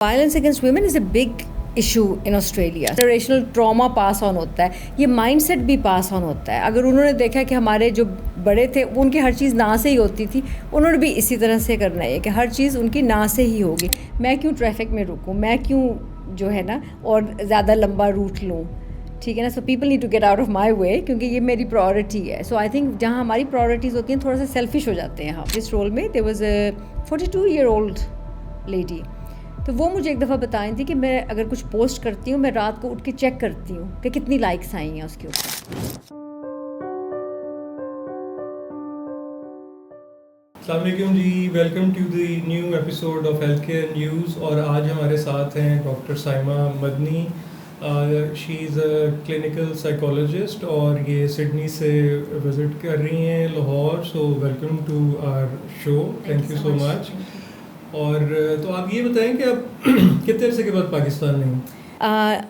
Violence against women is a big issue in Australia. Generational trauma pass on होता है, ये mindset भी pass on होता है। अगर उन्होंने देखा कि हमारे जो बड़े थे वो उनकी हर चीज़ ना से ही होती थी, उन्होंने भी इसी तरह से करना है कि हर चीज़ उनकी ना से ही होगी। मैं क्यों ट्रैफिक में रुकूँ, मैं क्यों जो है ना और ज़्यादा लंबा रूट लूँ, ठीक है ना। So people need to get out of my way क्योंकि ये मेरी प्रायोरिटी है। सो आई थिंक जहाँ हमारी प्रायोरिटीज़ होती हैं थोड़ा सा सेल्फिश हो जाते हैं। हम इस रोल में there was a 42-year-old lady, तो वो मुझे एक दफ़ा बताई थी कि मैं अगर कुछ पोस्ट करती हूँ मैं रात को उठ के चेक करती हूँ कि कितनी लाइक्स आई हैं उसके ऊपर। अस्सलाम वालेकुम जी, welcome to the new episode of health care news. और आज हमारे साथ हैं doctor Saima Madni. She is a clinical psychologist और ये सिडनी से विज़िट कर रही हैं Lahore. So welcome to our show, thank you so much. और तो आप ये बताएं कि आप कितने अरसे के बाद पाकिस्तान में हैं?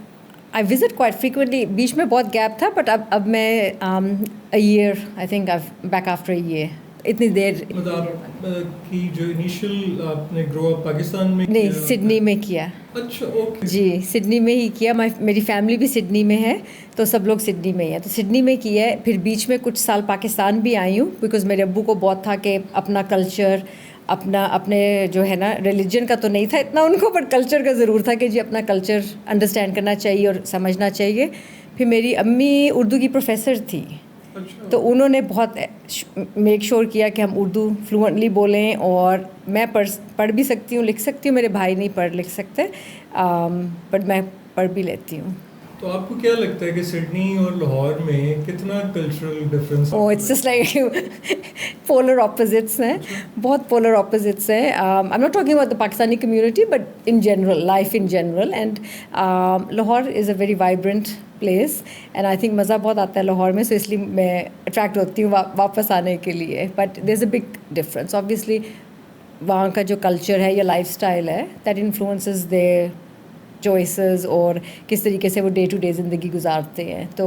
आई विज़िट क्वाइट फ्रीक्वेंटली, बीच में बहुत गैप था बट अब मैं a year I think I back after a year, इतनी देर। मतलब आप की जो इनिशियल आपने ग्रो अप पाकिस्तान में नहीं, किया? सिडनी में किया। अच्छा, ओके जी, सिडनी में ही किया। मेरी फैमिली भी सिडनी में है, तो सब लोग सिडनी में ही हैं, तो सिडनी में किया है। फिर बीच में कुछ साल पाकिस्तान भी आई हूँ बिकॉज़ मेरे अब्बू को बहुत था कि अपना कल्चर, अपने जो है ना, रिलीजन का तो नहीं था इतना उनको, बट कल्चर का ज़रूर था कि जी अपना कल्चर अंडरस्टैंड करना चाहिए और समझना चाहिए। फिर मेरी अम्मी उर्दू की प्रोफेसर थी, अच्छा। तो उन्होंने बहुत मेक श्योर किया कि हम उर्दू फ्लुएंटली बोलें। और मैं पढ़ भी सकती हूँ, लिख सकती हूँ। मेरे भाई नहीं पढ़ लिख सकते, बट मैं पढ़ भी लेती हूँ। तो आपको क्या लगता है कि सिडनी और लाहौर में कितना cultural difference? Oh, it's just like polar opposites हैं, बहुत पोलर ऑपोजिट्स हैं। I am not talking about the Pakistani community but in general, life in general. And Lahore is a very vibrant place and I think मज़ा बहुत आता है लाहौर में, सो इसलिए मैं अट्रैक्ट होती हूँ वापस आने के लिए। But there is a big difference obviously. वहाँ का जो कल्चर है या लाइफ स्टाइल है, दैट इन्फ्लुएंसेस देयर चॉइसेस और किस तरीके से वो डे टू डे ज़िंदगी गुजारते हैं। तो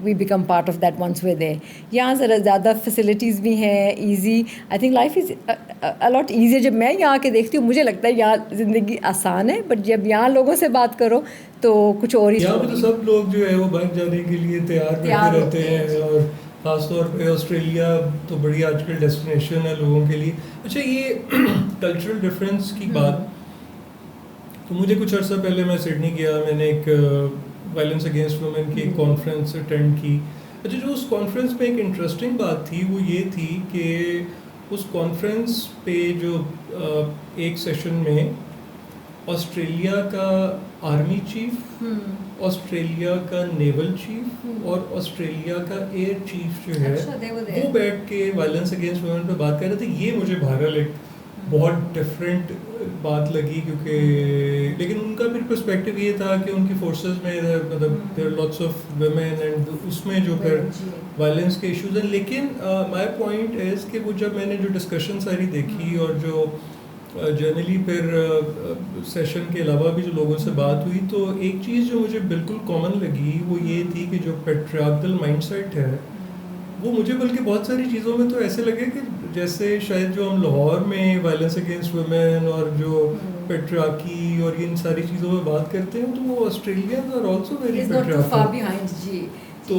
we become part of that once we they. यहाँ ज़रा ज़्यादा फैसिलिटीज़ भी हैं, easy. I think life is a lot easier. जब मैं यहाँ के देखती हूँ मुझे लगता है यहाँ ज़िंदगी आसान है, बट जब यहाँ लोगों से बात करो तो कुछ और ही। यहाँ पे तो सब लोग जो है वो भाग जाने के लिए तैयार बैठे रहते हैं। और ख़ासतौर पे ऑस्ट्रेलिया तो बड़ी आजकल डेस्टिनेशन है लोगों के लिए। अच्छा, ये कल्चरल डिफरेंस की बात, तो मुझे कुछ अर्सा पहले मैं सिडनी गया, मैंने एक वायलेंस अगेंस्ट वुमेन की कॉन्फ्रेंस अटेंड की। अच्छा, जो उस कॉन्फ्रेंस में एक इंटरेस्टिंग बात थी वो ये थी कि उस कॉन्फ्रेंस पे जो एक सेशन में ऑस्ट्रेलिया का आर्मी चीफ, ऑस्ट्रेलिया का नेवल चीफ और ऑस्ट्रेलिया का एयर चीफ जो है, वो बैठ के वायलेंस अगेंस्ट वुमेन पे बात कर रहे थे। ये मुझे बहरहाल एक बहुत डिफरेंट बात लगी, क्योंकि लेकिन उनका फिर पर्सपेक्टिव ये था कि उनकी फोर्सेस में मतलब there lots of women and उसमें जो फिर वायलेंस के इश्यूज हैं। लेकिन माय पॉइंट इज़ कि वो जब मैंने जो डिस्कशन सारी देखी और जो जनरली फिर सेशन के अलावा भी जो लोगों से बात हुई, तो एक चीज़ जो मुझे बिल्कुल कॉमन लगी वो ये थी कि जो पेट्रियार्कल माइंडसेट है वो मुझे बल्कि बहुत सारी चीज़ों में तो ऐसे लगे कि जैसे शायद जो हम लाहौर में वायलेंस अगेंस्ट वुमेन और जो पेट्रियार्की और इन सारी चीज़ों में बात करते हैं, तो वो Australians are also very patriarchal. जी। तो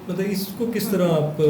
मतलब इसको किस तरह आप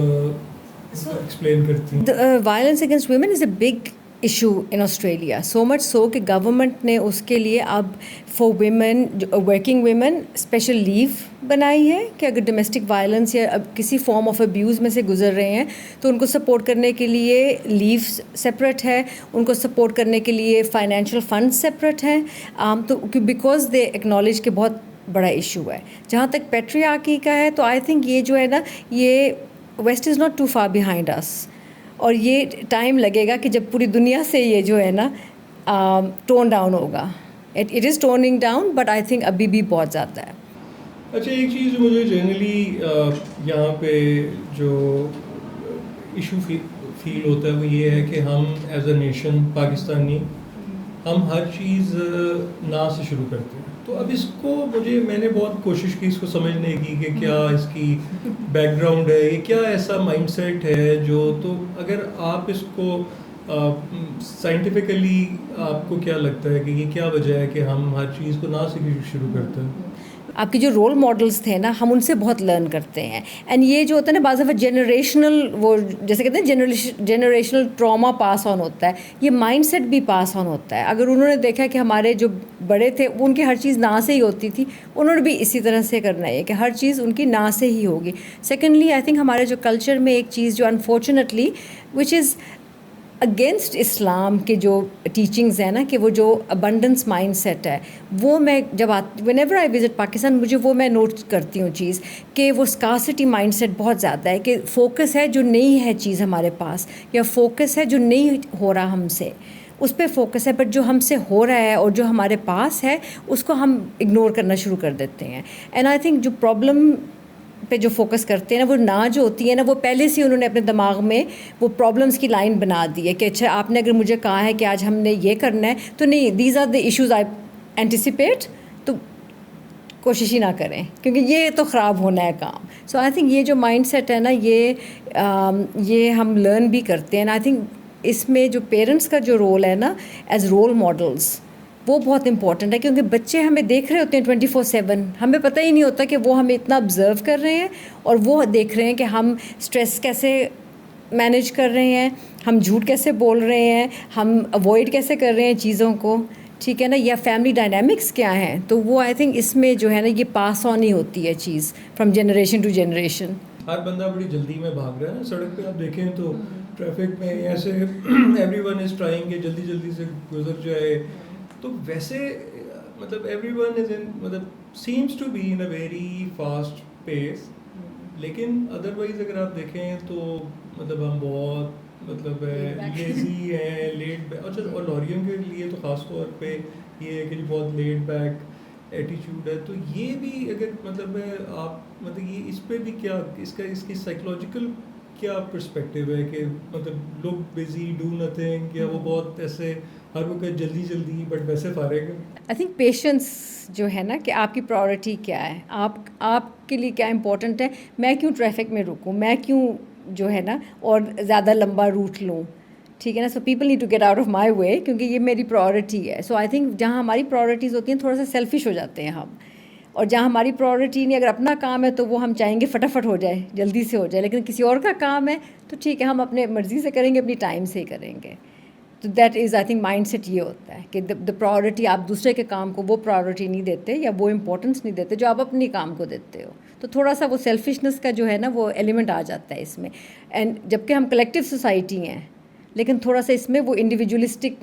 एक्सप्लेन करती हैं? Violence against women is a big issue in Australia, so much so कि गवर्नमेंट ने उसके लिए अब for women, working women special leave बनाई है कि अगर डोमेस्टिक वायलेंस या अब किसी फॉर्म ऑफ अब्यूज़ में से गुजर रहे हैं तो उनको सपोर्ट करने के लिए लीव सेपरेट है, उनको सपोर्ट करने के लिए फाइनेंशियल फंड सेपरेट हैं। तो बिकॉज दे एक्नॉलेज के बहुत बड़ा इशू है। जहाँ तक पेट्रियार्की का है तो आई थिंक ये जो है ना, ये west is not too far behind us, और ये टाइम लगेगा कि जब पूरी दुनिया से ये जो है ना टोन डाउन होगा। It is toning down, but I think अभी भी बहुत ज़्यादा है। अच्छा, एक चीज़ मुझे जनरली यहाँ पे जो इशू फील होता है वो ये है कि हम एज अ नेशन पाकिस्तानी हम हर चीज़ ना से शुरू करते हैं। तो अब इसको मैंने बहुत कोशिश की इसको समझने की कि क्या इसकी बैकग्राउंड है, ये क्या ऐसा माइंडसेट है जो, तो अगर आप इसको साइंटिफिकली आपको क्या लगता है कि ये क्या वजह है कि हम हर चीज़ को ना से शुरू करते हैं? आपके जो रोल मॉडल्स थे ना, हम उनसे बहुत लर्न करते हैं। एंड ये जो होता है ना, बाज़ दफ़ा जनरेशनल, वो जैसे कहते हैं जनरेशनल ट्रॉमा पास ऑन होता है, ये माइंडसेट भी पास ऑन होता है। अगर उन्होंने देखा कि हमारे जो बड़े थे वो उनकी हर चीज़ ना से ही होती थी, उन्होंने भी इसी तरह से करना है कि हर चीज़ उनकी ना से ही होगी। सेकेंडली, आई थिंक हमारे जो कल्चर में एक चीज़ जो अनफॉर्चुनेटली विच इज़ अगेंस्ट इस्लाम के जो टीचिंग्स हैं ना, कि वो जो अबंडेंस माइंडसेट है, वो मैं जब व्हेनेवर आई विज़िट पाकिस्तान, मुझे वो मैं नोट करती हूँ चीज़, कि वो स्कार्सिटी माइंडसेट बहुत ज़्यादा है, कि फोकस है जो नहीं है चीज़ हमारे पास, या फोकस है जो नहीं हो रहा हमसे, उस पर फोकस है। बट जो हमसे हो रहा है और जो हमारे पास है उसको हम इग्नोर करना शुरू कर देते हैं। एंड आई थिंक जो प्रॉब्लम पे जो फोकस करते हैं ना, वो ना जो होती है ना, वो पहले से उन्होंने अपने दिमाग में वो प्रॉब्लम्स की लाइन बना दी है कि अच्छा, आपने अगर मुझे कहा है कि आज हमने ये करना है, तो नहीं, these are the issues I anticipate, तो कोशिश ही ना करें क्योंकि ये तो ख़राब होना है काम। सो आई थिंक ये जो माइंडसेट है ना, ये हम लर्न भी करते हैं। आई थिंक इसमें जो पेरेंट्स का जो रोल है ना, एज रोल मॉडल्स, वो बहुत इंपॉर्टेंट है, क्योंकि बच्चे हमें देख रहे होते हैं 24/7, हमें पता ही नहीं होता कि वो हमें इतना ऑब्ज़र्व कर रहे हैं, और वो देख रहे हैं कि हम स्ट्रेस कैसे मैनेज कर रहे हैं, हम झूठ कैसे बोल रहे हैं, हम अवॉइड कैसे कर रहे हैं चीज़ों को, ठीक है ना, या फैमिली डायनामिक्स क्या हैं। तो वो आई थिंक इसमें जो है ना, ये पास ऑन ही होती है चीज़ फ्रॉम जनरेशन टू जनरेशन। हर बंदा बड़ी जल्दी में भाग रहा है ना, सड़क पे आप देखें तो ट्रैफिक में ऐसे एवरीवन इज़ ट्राइंग के जल्दी जल्दी से गुजर जाए। तो वैसे मतलब एवरीवन इज इन, मतलब seems to be in a very fast pace, लेकिन अदरवाइज अगर आप देखें तो मतलब हम बहुत मतलब लेजी हैं, लेट। अच्छा, और लॉरियों के लिए तो ख़ास तौर पे ये है कि बहुत लेट बैक एटीट्यूड है। तो ये भी अगर मतलब आप मतलब ये इस पे भी क्या इसकी साइकोलॉजिकल क्या पर्सपेक्टिव है कि मतलब लोग बिजी डू नथिंग, या वो बहुत ऐसे हर वक्त जल्दी जल्दी बट वैसे फारेग है? आई थिंक पेशेंस जो है ना, कि आपकी प्रायोरिटी क्या है, आपके लिए क्या इंपॉर्टेंट है। मैं क्यों ट्रैफिक में रुकूं, मैं क्यों जो है ना और ज़्यादा लंबा रूट लूँ, ठीक है ना। So people need to get out of my way, क्योंकि ये मेरी प्रायोरिटी है। सो आई थिंक जहाँ हमारी प्रायोरिटीज़ होती हैं, थोड़ा सा सेल्फिश हो जाते हैं हम, और जहाँ हमारी प्रायोरिटी नहीं, अगर अपना काम है तो वो हम चाहेंगे फटाफट हो जाए, जल्दी से हो जाए, लेकिन किसी और का काम है तो ठीक है, हम अपने मर्ज़ी से करेंगे, अपनी टाइम से ही करेंगे। तो that is I think mindset ये होता है कि द प्रायोरिटी, आप दूसरे के काम को वो प्रायोरिटी नहीं देते या वो इम्पोर्टेंस नहीं देते जो आप अपने काम को देते हो। तो थोड़ा सा वो सेल्फिशनेस का जो है ना, वो एलिमेंट आ जाता है इसमें। एंड जबकि हम कलेक्टिव सोसाइटी हैं, लेकिन थोड़ा सा इसमें वो इंडिविजुअलिस्टिक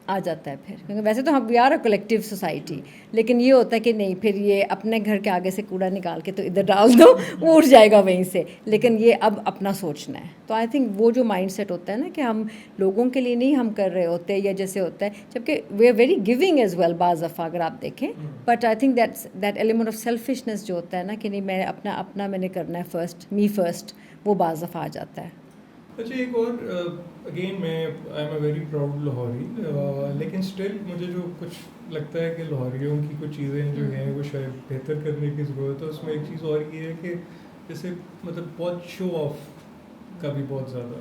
आ जाता है फिर, क्योंकि वैसे तो हम we are a collective society, लेकिन ये होता है कि नहीं, फिर ये अपने घर के आगे से कूड़ा निकाल के तो इधर डाल दो, वो उड़ जाएगा वहीं से, लेकिन ये अब अपना सोचना है। तो आई थिंक वो जो माइंडसेट होता है ना, कि हम लोगों के लिए नहीं हम कर रहे होते, या जैसे होता है, जबकि we are very giving as well बाज़ दफ़ा अगर आप देखें, but I think that element of selfishness जो होता है ना, कि नहीं, मैं अपना मैंने करना है फर्स्ट, मी फर्स्ट, वो बाज़ दफ़ा आ जाता है। अच्छा, एक और अगेन मैं I am a very proud Lahori, लेकिन स्टिल मुझे जो कुछ लगता है कि लाहौरियों की कुछ चीज़ें जो हैं वो शायद बेहतर करने की ज़रूरत है। उसमें एक चीज़ और ये है कि जैसे मतलब बहुत शो ऑफ का भी बहुत ज़्यादा,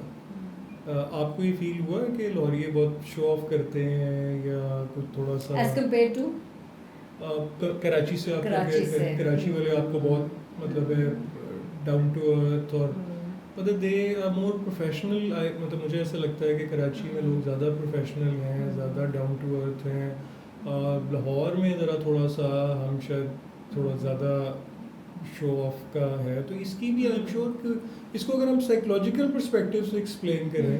आपको ये फील हुआ है कि लाहौरी बहुत शो ऑफ करते हैं, या कुछ थोड़ा सा एज कम्पेयर टू कराची से आप कराची वाले आपको बहुत मतलब डाउन टू अर्थ, और मतलब दे आर मोर प्रोफेशनल। मतलब मुझे ऐसा लगता है कि कराची में लोग ज़्यादा प्रोफेशनल हैं, ज़्यादा डाउन टू अर्थ हैं। लाहौर में ज़रा थोड़ा सा हम शायद थोड़ा ज़्यादा शो ऑफ का है। तो इसकी भी आई एम श्योर कि इसको अगर हम साइकोलॉजिकल पर्सपेक्टिव से एक्सप्लेन करें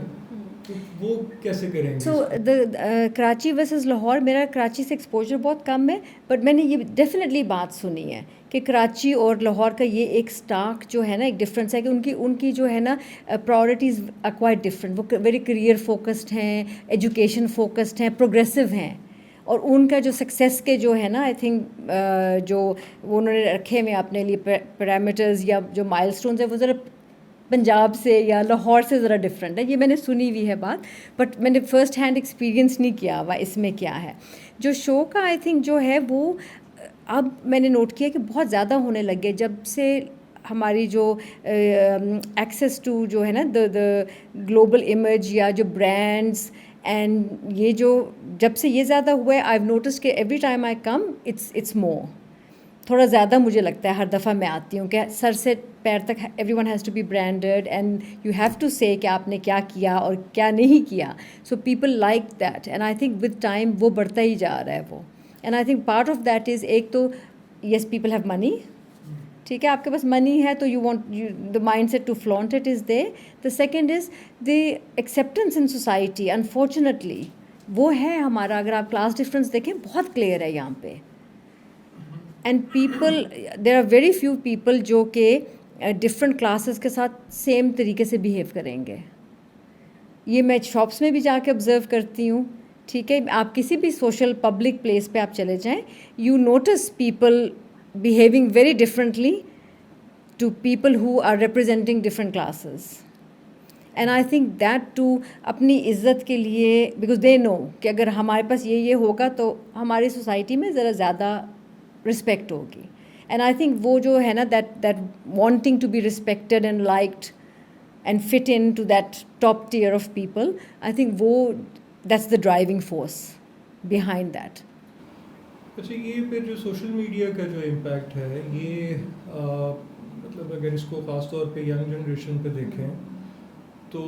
तो वो कैसे करेंगे? So the Karachi versus Lahore, मेरा कराची से एक्सपोजर बहुत कम है, बट मैंने ये डेफिनेटली बात सुनी है कि कराची और लाहौर का ये एक स्टार्क जो है ना, एक डिफरेंस है कि उनकी जो है ना प्रायोरिटीज़ आर क्वाइट डिफरेंट। वो वेरी करियर फोकस्ड हैं, एजुकेशन फोकस्ड हैं, प्रोग्रेसिव हैं, और उनका जो सक्सेस के जो है ना, आई थिंक जो वो उन्होंने रखे हुए अपने लिए पैरामीटर्स या जो माइलस्टोन्स है, वो ज़रा पंजाब से या लाहौर से ज़रा डिफरेंट है। ये मैंने सुनी हुई है बात, बट मैंने फ़र्स्ट हैंड एक्सपीरियंस नहीं किया हुआ इसमें क्या है। जो शो का आई थिंक जो है वो अब मैंने नोट किया कि बहुत ज़्यादा होने लग गए जब से हमारी जो एक्सेस टू जो है ना द ग्लोबल इमेज या जो ब्रांड्स एंड ये जो जब से ये ज़्यादा हुआ है आई हैव नोटिस कि every time I come it's more थोड़ा ज़्यादा मुझे लगता है हर दफ़ा मैं आती हूँ कि सर से पैर तक everyone has to be branded and you have to say कि आपने क्या किया और क्या नहीं किया so people like that and I think with time वो बढ़ता ही जा रहा है वो and I think part of that is एक तो येस पीपल हैव मनी ठीक है आपके पास मनी है तो you want the mind set to flaunt it is there the second is the acceptance in society unfortunately वो है हमारा अगर आप क्लास डिफरेंस देखें बहुत क्लियर है यहाँ पे and people there are very few people जो कि डिफरेंट क्लासेस के साथ सेम तरीके से बिहेव करेंगे ये मैं शॉप्स में भी जाके ऑब्जर्व करती हूँ ठीक है आप किसी भी सोशल पब्लिक प्लेस पे आप चले जाएं you notice people behaving very differently to people who are representing different classes and I think that to अपनी इज़्ज़त के लिए बिकॉज दे नो कि अगर हमारे पास ये होगा तो हमारी सोसाइटी में ज़रा ज़्यादा रिस्पेक्ट होगी एंड आई थिंक वो जो है ना that wanting to be respected and liked and fit in to that top tier of people I think वो that's the driving force behind that अच्छा ये फिर जो सोशल मीडिया का जो इम्पैक्ट है ये मतलब अगर इसको ख़ास तौर पे यंग जनरेशन पे देखें तो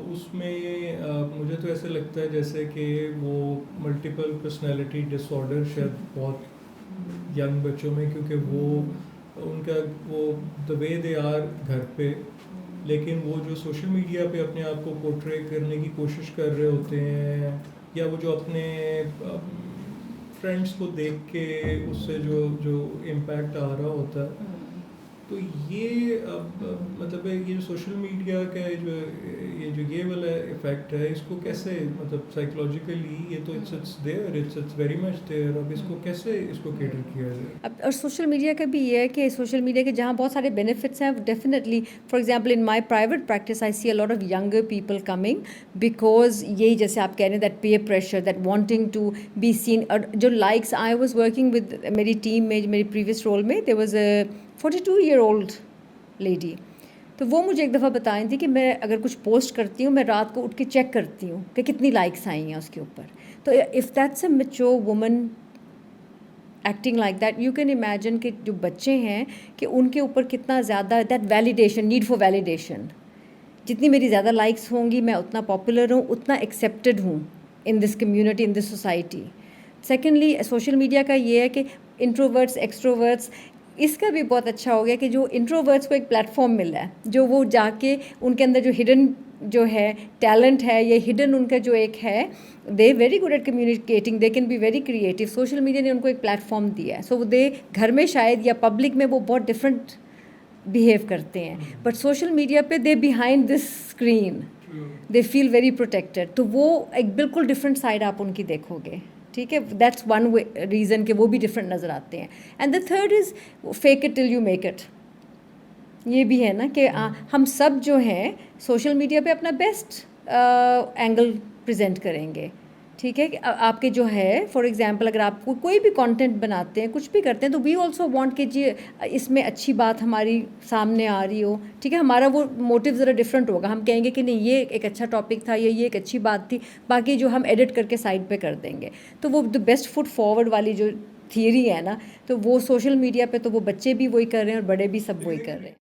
उसमें मुझे तो ऐसे लगता है जैसे कि वो मल्टीपल पर्सनैलिटी डिसऑर्डर शायद बहुत यंग बच्चों में क्योंकि वो उनका वो द वे दे आर घर पे लेकिन वो जो सोशल मीडिया पे अपने आप को पोर्ट्रे करने की कोशिश कर रहे होते हैं या वो जो अपने फ्रेंड्स को देख के उससे जो इम्पैक्ट आ रहा होता है तो ये मतलब ये जो सोशल मीडिया का ये वाला इफ़ेक्ट है इसको कैसे मतलब साइकोलॉजिकली ये तो it's there it's very much there अब इसको कैसे इसको कैटर किया जाए अब और सोशल मीडिया का भी ये है कि सोशल मीडिया के जहाँ बहुत सारे बेनिफिट्स हैं definitely for example in my private practice I see a lot of younger people coming because यही जैसे आप कह रहे हैं that peer pressure that wanting to be seen और जो likes I was working with मेरी टीम में मेरी प्रीवियस रोल में there was a 42-year-old lady तो वो मुझे एक दफ़ा बताई थी कि मैं अगर कुछ पोस्ट करती हूँ मैं रात को उठ के चेक करती हूँ कि कितनी लाइक्स आई हैं उसके ऊपर तो if that's a mature woman acting like that you can imagine कि जो बच्चे हैं कि उनके ऊपर कितना ज़्यादा that validation need for validation जितनी मेरी ज़्यादा लाइक्स होंगी मैं उतना पॉपुलर हूँ उतना एक्सेप्टेड हूँ in this community in this society secondly social media का ये है कि इंट्रोवर्ट्स एक्सट्रोवर्ट्स इसका भी बहुत अच्छा हो गया कि जो इंट्रोवर्ट्स को एक प्लेटफॉर्म मिला है जो वो जाके उनके अंदर जो हिडन जो है टैलेंट है ये हिडन उनका जो एक है they very good at communicating they can be very creative social media ने उनको एक प्लेटफॉर्म दिया है सो दे घर में शायद या पब्लिक में वो बहुत डिफरेंट बिहेव करते हैं बट सोशल मीडिया पे they behind this screen they feel very protected तो वो एक बिल्कुल डिफरेंट साइड आप उनकी देखोगे ठीक है दैट्स वन रीज़न कि वो भी डिफरेंट नज़र आते हैं and the third is fake it till you make it ये भी है ना कि हम सब जो हैं सोशल मीडिया पे अपना बेस्ट एंगल प्रेजेंट करेंगे ठीक है कि आपके जो है फॉर एग्जांपल अगर आप कोई भी कंटेंट बनाते हैं कुछ भी करते हैं तो वी आल्सो वांट कि जी इसमें अच्छी बात हमारी सामने आ रही हो ठीक है हमारा वो मोटिव ज़रा डिफरेंट होगा हम कहेंगे कि नहीं ये एक अच्छा टॉपिक था ये एक अच्छी बात थी बाकी जो हम एडिट करके साइड पे कर देंगे तो वो द बेस्ट फुट फॉरवर्ड वाली जो थियरी है ना तो वो सोशल मीडिया पे तो वो बच्चे भी वही कर रहे हैं और बड़े भी सब वही कर रहे हैं